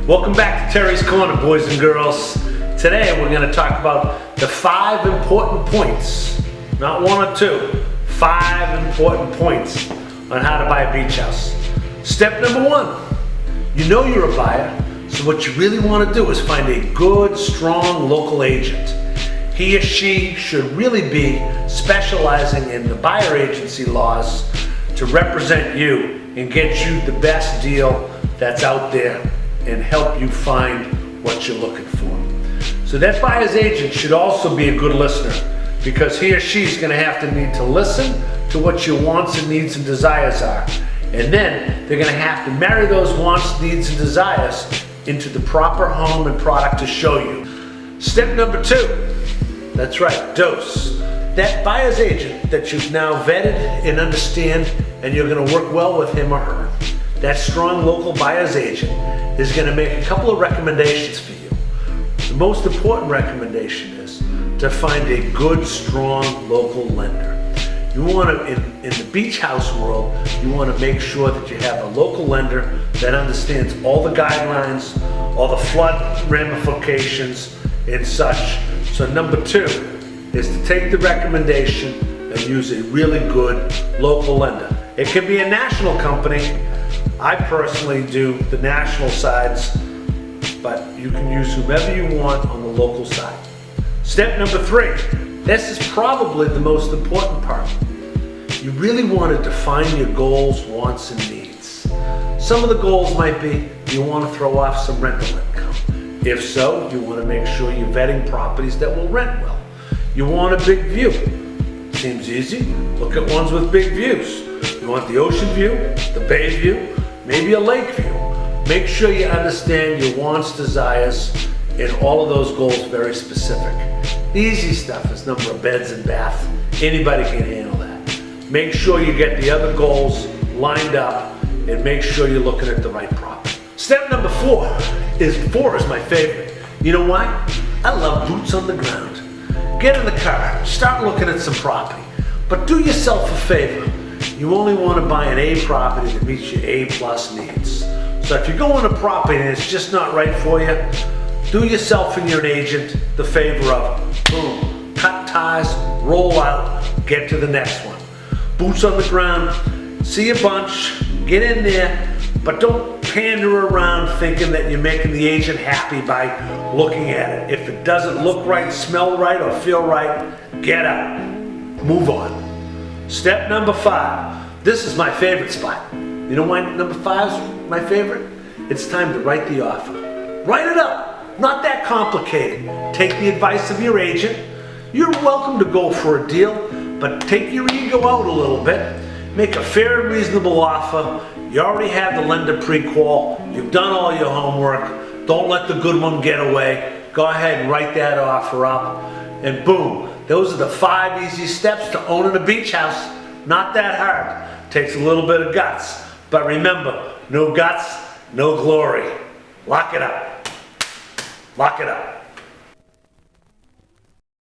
Welcome back to Terry's Corner, boys and girls. Today we're going to talk about the 5 important points, not 1 or 2, 5 important points on how to buy a beach house. Step number 1, you know you're a buyer, so what you really want to do is find a good, strong local agent. He or she should really be specializing in the buyer agency laws to represent you and get you the best deal that's out there and help you find what you're looking for. So that buyer's agent should also be a good listener, because he or she is going to have to need to listen to what your wants and needs and desires are. And then they're going to have to marry those wants, needs, and desires into the proper home and product to show you. Step number 2, that's right, dose. That buyer's agent that you've now vetted and understand, and you're going to work well with him or her. That strong local buyer's agent is going to make a couple of recommendations for you. The most important recommendation is to find a good, strong local lender. You want to, in the beach house world, you want to make sure that you have a local lender that understands all the guidelines, all the flood ramifications and such. So number 2 is to take the recommendation and use a really good local lender. It can be a national company. I personally do the national sides, but you can use whomever you want on the local side. Step number 3, this is probably the most important part. You really want to define your goals, wants, and needs. Some of the goals might be you want to throw off some rental income. If so, you want to make sure you're vetting properties that will rent well. You want a big view. Seems easy. Look at ones with big views. You want the ocean view, the bay view, maybe a lake view. Make sure you understand your wants, desires, and all of those goals very specific. The easy stuff is number of beds and bath. Anybody can handle that. Make sure you get the other goals lined up and make sure you're looking at the right property. Step number 4 is my favorite. You know why? I love boots on the ground. Get in the car, start looking at some property, but do yourself a favor. You only want to buy an A property that meets your A+ needs. So if you go on a property and it's just not right for you, do yourself and your agent the favor of, boom, cut ties, roll out, get to the next one. Boots on the ground, see a bunch, get in there, but don't pander around thinking that you're making the agent happy by looking at it. If it doesn't look right, smell right, or feel right, get out, move on. Step number 5. This is my favorite spot. You know why number 5 is my favorite? It's time to write the offer. Write it up. Not that complicated. Take the advice of your agent. You're welcome to go for a deal, but take your ego out a little bit. Make a fair and reasonable offer. You already have the lender pre-qual. You've done all your homework. Don't let the good one get away. Go ahead and write that offer up, and boom. Those are the 5 easy steps to owning a beach house. Not that hard. Takes a little bit of guts. But remember, no guts, no glory. Lock it up. Lock it up.